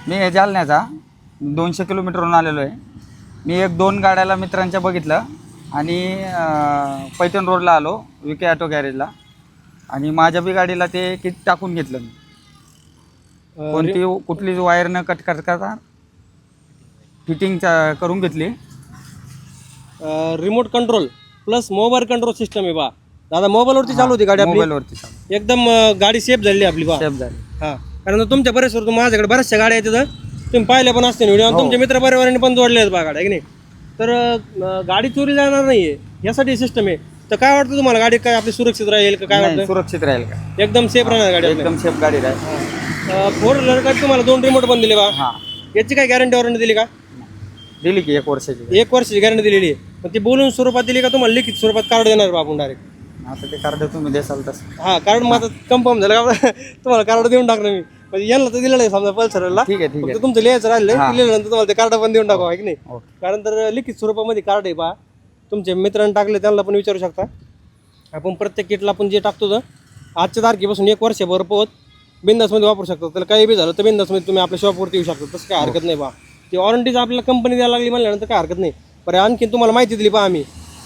मी जालन्याचा 200 किलोमीटरहून आलेलो आहे. मी 1-2 गाड्याला मित्रांच्या बघितलं आणि पैठण रोडला आलो विके ऑटो गॅरेजला आणि माझ्या बी गाडीला ते किट टाकून घेतलं मी. कुठलीच वायर न कट करता फिटिंग करून घेतली. Remote control plus mobile control system आहे बा दादा. मोबाईलवरती चालू होती गाडी आपली, मोबाईलवरती एकदम गाडी सेफ झाली आपली बा. सेफ झाली. हां, कारण तुमच्या बरेचवर माझ्याकडे बऱ्याचशा गाड्या आहेत तिथं, तुम्ही पाहिल्या पण असते व्हिडिओ आणि तुमच्या मित्र परिवाराने पण जोडले आहेत बा गाड्या की नाही. तर गाडी चोरी जाणार नाहीये यासाठी सिस्टम आहे. तर काय वाटतं तुम्हाला, गाडी काय आपली सुरक्षित राहील का? काय वाटतं? सुरक्षित राहील का? एकदम सेफ राहणार गाडी, एकदम सेफ गाडी राहील. 4 व्हीलर गाडी तुम्हाला 2 रिमोट पण दिले बा. हां, याची काय गॅरंटी वॉरंटी दिली का? दिली की 1 वर्षाची. 1 वर्षाची गॅरंटी दिलेली आहे. पण ती बोलून स्वरूपात दिली का तुम्हाला लिखित स्वरूपात कार्ड देणार बा आपण डायरेक्ट? आता ते कार्ड तुम्ही देसाल तसं. हां, कार्ड माझं कन्फर्म झालं का तुम्हाला कार्ड देऊन टाकणार मी. म्हणजे यांना तर दिलं नाही समजा पल्सरला, ठीक आहे, ठीक आहे. तुमचं लिहायचं राहिलं, लिहिल्यानंतर तुम्हाला ते कार्ड पण देऊन टाकावं आहे की नाही. ओके. कारण तर लिखित स्वरूपामध्ये कार्ड आहे बा. तुमच्या मित्रांनी टाकले त्यांना पण विचारू शकता. आपण प्रत्येक किटला आपण जे टाकतो तर आजच्या तारखेपासून 1 वर्षभर पोहोच बिंदासमध्ये वापरू शकतो. त्याला काही बी झालं तर बिंदासमध्ये तुम्ही आपल्या शॉपवरती येऊ शकता, तसं काय हरकत नाही बा. ती वॉरंटीज आपल्याला कंपनी द्यायला लागली म्हणल्यानंतर काय हरकत नाही. बरं, आणखी तुम्हाला माहिती दिली बा आम्ही.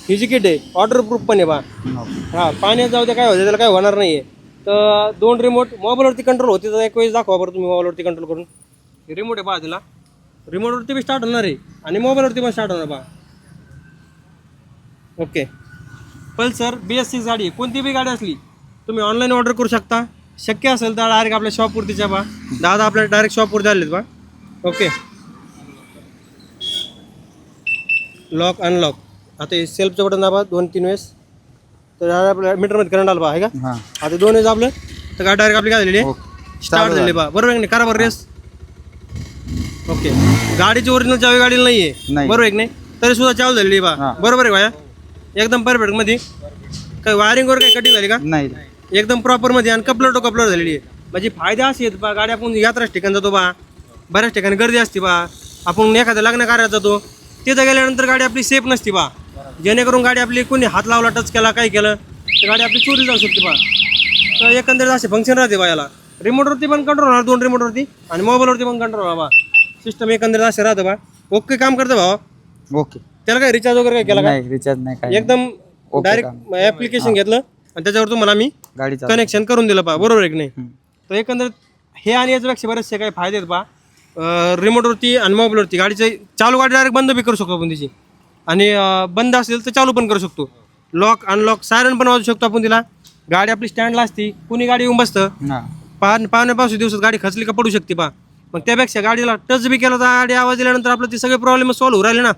ही जी किट आहे ऑर्डर प्रूफ पण आहे बा. हां, पाण्यात जाऊ द्या काय होतं त्याला काय होणार नाही आहे. तर 2 रिमोट मोबाईलवरती कंट्रोल होते. तर एक वेळेस दाखवा बरं तुम्ही मोबाईलवरती कंट्रोल करून. रिमोट आहे बा तिला, रिमोटवरती बी स्टार्ट होणार आहे आणि मोबाईलवरती पण स्टार्ट होणार बा. ओके. पल्सर BS6 गाडी आहे, कोणती बी गाडी असली तुम्ही ऑनलाईन ऑर्डर करू शकता. शक्य असेल तर डायरेक्ट आपल्या शॉपवरतीच्या बा. दादा आपल्या डायरेक्ट शॉपवरती आलेत बा. ओके. लॉक अनलॉक, आता हे सेल्फचं बटन दाबा 2-3 वेळेस तर आपल्या मीटरमध्ये करंट आला बा आहे का. हां, आता 2 वेळेस आपलं तर गाडी डायरेक्ट आपली काय झालेली आहे, स्टार्ट झाली बा. बरोबर आहे की नाही? करा बरं रेस. ओके. गाडीची ओरिजिनल चावी गाडीला नाही आहे, बरोबर आहे की नाही? तरी सुद्धा चालू झालेली आहे बा. बरोबर आहे भाया, एकदम परफेक्ट मध्ये. काही वायरिंगवर काही कटिंग झाली का? नाही. एकदम प्रॉपर मध्ये आणि कपलर टू कपलर झालेली आहे. म्हणजे फायदे असे आहेत बा, गाडी आपण यात्राच ठिकाणी जातो बा, बऱ्याच ठिकाणी गर्दी असते बा, आपण एखाद्या लग्न कार्यात जातो तिथं गेल्यानंतर गाडी आपली सेफ नसते बा. जेणेकरून गाडी आपली कोणी हात लावला, टच केला, काय केलं तर गाडी आपली चोरी जाऊ शकते बा. तर एकंदरीत असे फंक्शन राहते बा याला. रिमोटवरती पण कंट्रोल होणार 2 रिमोटवरती आणि मोबाईलवरती पण कंट्रोल होणार बा. सिस्टम एकंदरीत असे राहतं बा. ओके काम करतं भावा. ओके. त्याला काय रिचार्ज वगैरे काय केला का? नाही, रिचार्ज नाही काय. एकदम डायरेक्ट ऍप्लिकेशन घेतलं आणि त्याच्यावर तुम्हाला आम्ही गाडी कनेक्शन करून दिलं पा. बरोबर आहे की नाही? तर एकंदरीत हे आणि याच्यापेक्षा बरेचसे काही फायदे आहेत पा. रिमोटवरती आणि मोबाईलवरती गाडीचं चालू गाडी डायरेक्ट बंद बी करू शकतो आपण तिची, आणि बंद असेल तर चालू पण करू शकतो. लॉक अनलॉक सायरन पण वाजवू शकतो आपण तिला. गाडी आपली स्टँडला असती, कुणी गाडी येऊन बसतं, पावणे दिवसात गाडी खचली का पडू शकते पा. मग त्यापेक्षा गाडीला टच बी केला तर गाडी आवाज दिल्यानंतर आपलं ते सगळे प्रॉब्लेम सॉल्व्ह होऊ राहिले ना.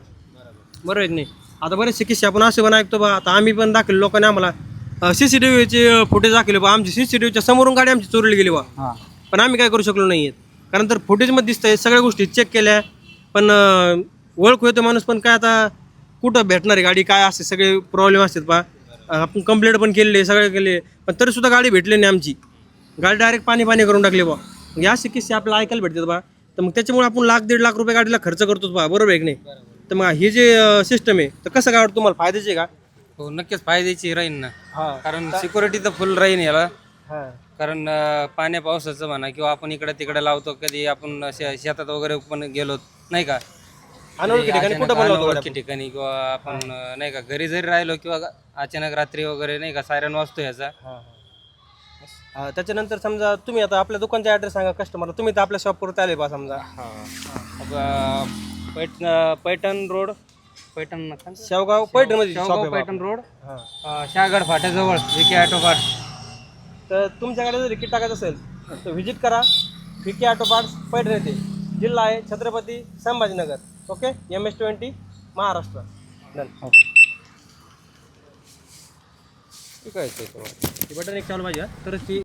बरोबर आहे की नाही? आता बरेचसे किस्से आपण असे पण ऐकतो बा. आता आम्ही पण दाखवले, लोकांनी आम्हाला CCTVचे फुटेज दाखवले बा. आमची CCTVच्या समोरून गाडी आमची चोरीली गेली बा. पण आम्ही काय करू शकलो नाही आहेत, कारण तर फुटेजमध्ये दिसत आहे सगळ्या गोष्टी चेक केल्या. पण ओळख होतं माणूस, पण काय आता कुठं भेटणार आहे गाडी, काय असते सगळे प्रॉब्लेम असतात बा. आपण कंप्लेंट पण केलेली, सगळे केले, पण तरीसुद्धा गाडी भेटली नाही आमची. गाडी डायरेक्ट पाणी करून टाकली बा. या असे किस्से आपल्याला ऐकायला भेटतात बा. तर मग त्याच्यामुळे आपण 1,00,000-1.5 लाख रुपये गाडीला खर्च करतोच बा. बरोबर आहे की नाही? तर मग हे जे सिस्टम आहे तर कसं काय वाटतं तुम्हाला, फायद्याचे आहे का? हो, नक्कीच फायद्याची राहील ना. हां, कारण सिक्युरिटी तर फुल राहील याला. हां, कारण पाण्या पावसाचं म्हणा किंवा आपण इकडे तिकडे लावतो, कधी आपण शेतात वगैरे पण गेलो नाही का, अनोळखी ठिकाणी कुठं पण लावतो अनोळखी ठिकाणी, किंवा आपण नाही का घरी जरी राहिलो किंवा अचानक रात्री वगैरे नाही का सायरन वाजतो ह्याचा. त्याच्यानंतर समजा तुम्ही आता आपल्या दुकानचा ॲड्रेस सांगा कस्टमरला. तुम्ही तर आपल्या शॉपवरती आले बा समजा. पैठण रोड, पैठण शेवगाव पैठणमध्ये शेवगाव पैठण रोड, शहागड फाट्याजवळ विके ऑटो पार्ट्स. तर तुमच्या गाडीला जर किट टाकायचं असेल तर व्हिजिट करा विके ऑटो पार्ट्स, पैठण येथे. जिल्हा आहे Chhatrapati Sambhajinagar. Okay. MS-20 Maharashtra. Done. ठीक आहे, बटन एक चालू पाहिजे तरच ती